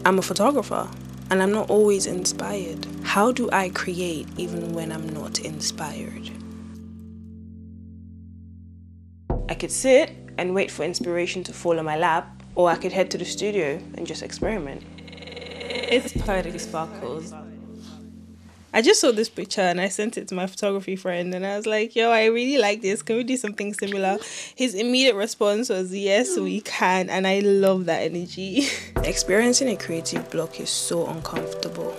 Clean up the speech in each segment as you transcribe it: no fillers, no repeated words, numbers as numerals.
I'm a photographer and I'm not always inspired. How do I create even when I'm not inspired? I could sit and wait for inspiration to fall in my lap, or I could head to the studio and just experiment. It's Poetic Sparkles. I just saw this picture and I sent it to my photography friend and I was like, yo, I really like this. Can we do something similar? His immediate response was, yes, we can. And I love that energy. Experiencing a creative block is so uncomfortable.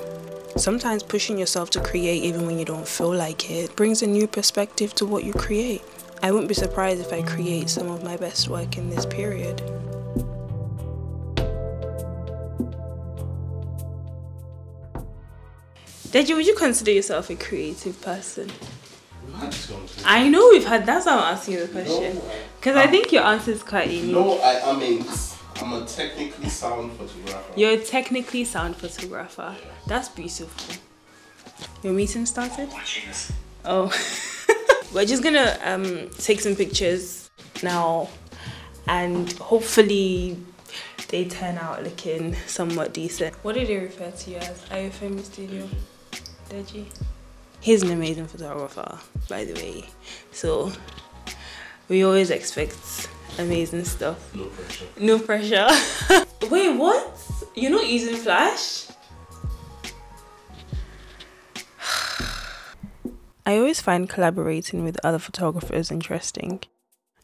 Sometimes pushing yourself to create even when you don't feel like it brings a new perspective to what you create. I wouldn't be surprised if I create some of my best work in this period. Deji, would you consider yourself a creative person? I know we've had, that's why I'm asking you the question. Because I think your answer is quite unique. No, I'm a technically sound photographer. You're a technically sound photographer. Yeah. That's beautiful. Your meeting started? Oh. We're just gonna take some pictures now and hopefully they turn out looking somewhat decent. What do they refer to you as? Are you a film studio? Deji? He's an amazing photographer, by the way. So we always expect amazing stuff. No pressure. No pressure. Wait, what? You're not using flash? I always find collaborating with other photographers interesting.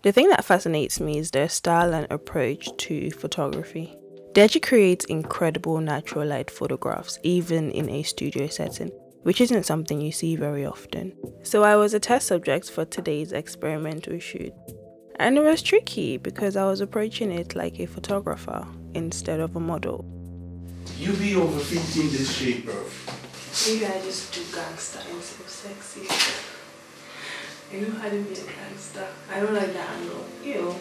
The thing that fascinates me is their style and approach to photography. Deji creates incredible natural light photographs, even in a studio setting, which isn't something you see very often. So I was a test subject for today's experimental shoot. And it was tricky because I was approaching it like a photographer instead of a model. You be overthinking this shape, bro. Maybe I just do gangster instead of sexy. I know how to be a gangster. I don't like that angle. Ew.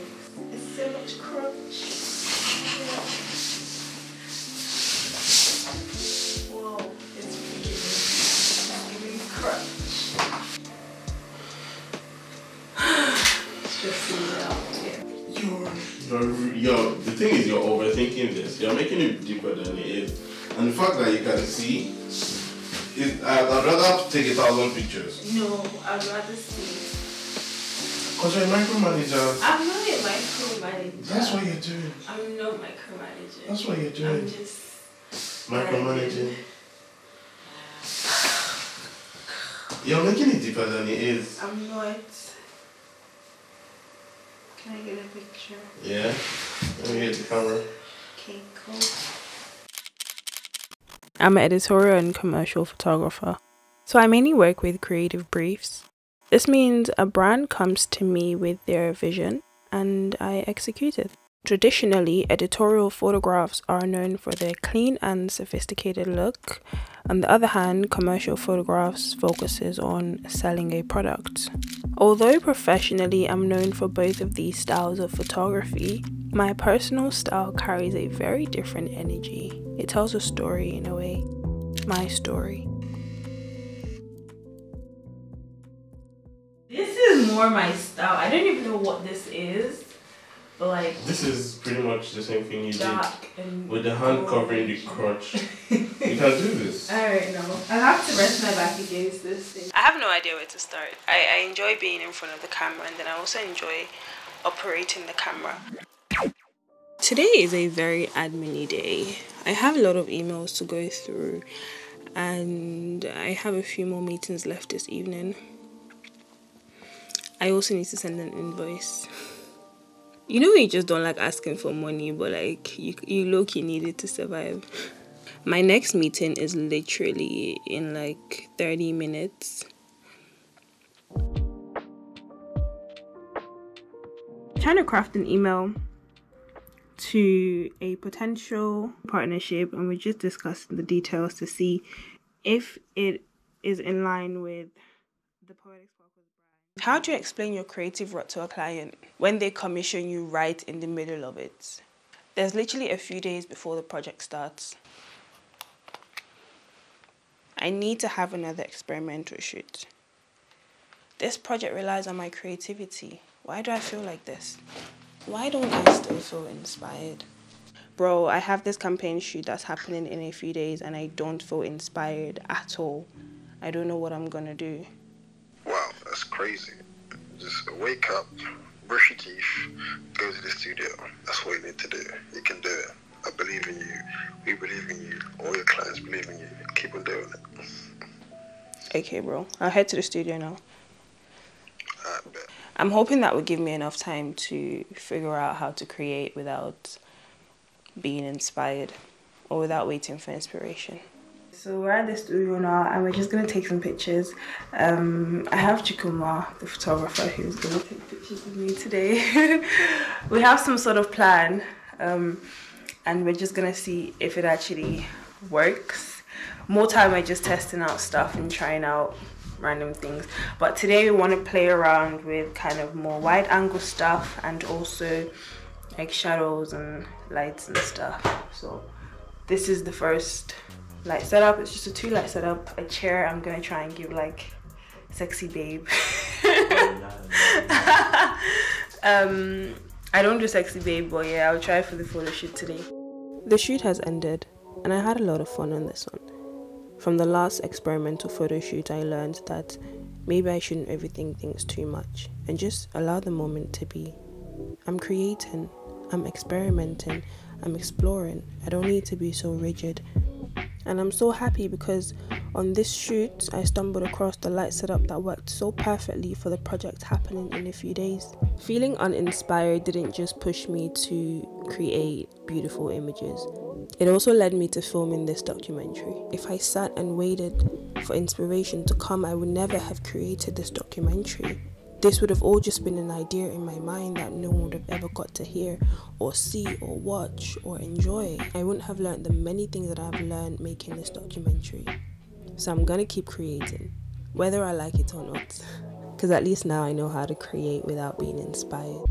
It's so much crunch. Yeah. Whoa, it's giving crunch. It's just Yo, the thing is you're overthinking this. You're making it deeper than it is. And the fact that you can see, I'd rather take 1,000 pictures. No, I'd rather see. Because you're a micromanager. I'm not a micromanager. That's what you're doing. I'm not micromanaging. That's what you're doing. I'm just micromanaging. You're making it deeper than it is. I'm not. Can I get a picture? Yeah. Let me get the camera. Okay, cool. I'm an editorial and commercial photographer, so I mainly work with creative briefs. This means a brand comes to me with their vision and I execute it. Traditionally, editorial photographs are known for their clean and sophisticated look. On the other hand, commercial photographs focuses on selling a product. Although professionally I'm known for both of these styles of photography, my personal style carries a very different energy. It tells a story in a way. My story. This is more my style. I don't even know what this is. But like, this is pretty much the same thing you did and with the hand covering the crotch. You can do this. Alright, no. I'll have to rest my back against this thing. I have no idea where to start. I enjoy being in front of the camera and then I also enjoy operating the camera. Today is a very admin-y day. I have a lot of emails to go through and I have a few more meetings left this evening. I also need to send an invoice. You know when you just don't like asking for money, but like you low-key need it to survive. My next meeting is literally in like 30 minutes. I'm trying to craft an email to a potential partnership and we're just discussing the details to see if it is in line with the Poetic Sparkles brand. How do you explain your creative rut to a client when they commission you right in the middle of it? There's literally a few days before the project starts. I need to have another experimental shoot. This project relies on my creativity. Why do I feel like this? Why don't I still feel inspired? bro, I have this campaign shoot that's happening in a few days and I don't feel inspired at all. I don't know what I'm gonna do. Wow, that's crazy. Just wake up, brush your teeth, go to the studio. That's what you need to do. You can do it. I believe in you. We believe in you. All your clients believe in you. Keep on doing it. Okay, bro. I'll head to the studio now. I bet. I'm hoping that would give me enough time to figure out how to create without being inspired or without waiting for inspiration. So we're at the studio now and we're just going to take some pictures. I have Chikuma, the photographer, who's going to take pictures of me today. We have some sort of plan and we're just going to see if it actually works. More time we're just testing out stuff and trying out random things. But today we want to play around with kind of more wide angle stuff and also like shadows and lights and stuff. So this is the first light setup. It's just a 2 light setup, a chair. I'm gonna try and give like sexy babe. I don't do sexy babe, but yeah, I'll try for the photo shoot today. The shoot has ended and I had a lot of fun on this one. From the last experimental photo shoot, I learned that maybe I shouldn't overthink things too much and just allow the moment to be. I'm creating, I'm experimenting, I'm exploring. I don't need to be so rigid. And I'm so happy because on this shoot, I stumbled across the light setup that worked so perfectly for the project happening in a few days. Feeling uninspired didn't just push me to create beautiful images. It also led me to filming this documentary. If I sat and waited for inspiration to come, I would never have created this documentary. This would have all just been an idea in my mind that no one would have ever got to hear or see or watch or enjoy. I wouldn't have learned the many things that I've learned making this documentary. So I'm gonna keep creating, whether I like it or not. Because at least now I know how to create without being inspired.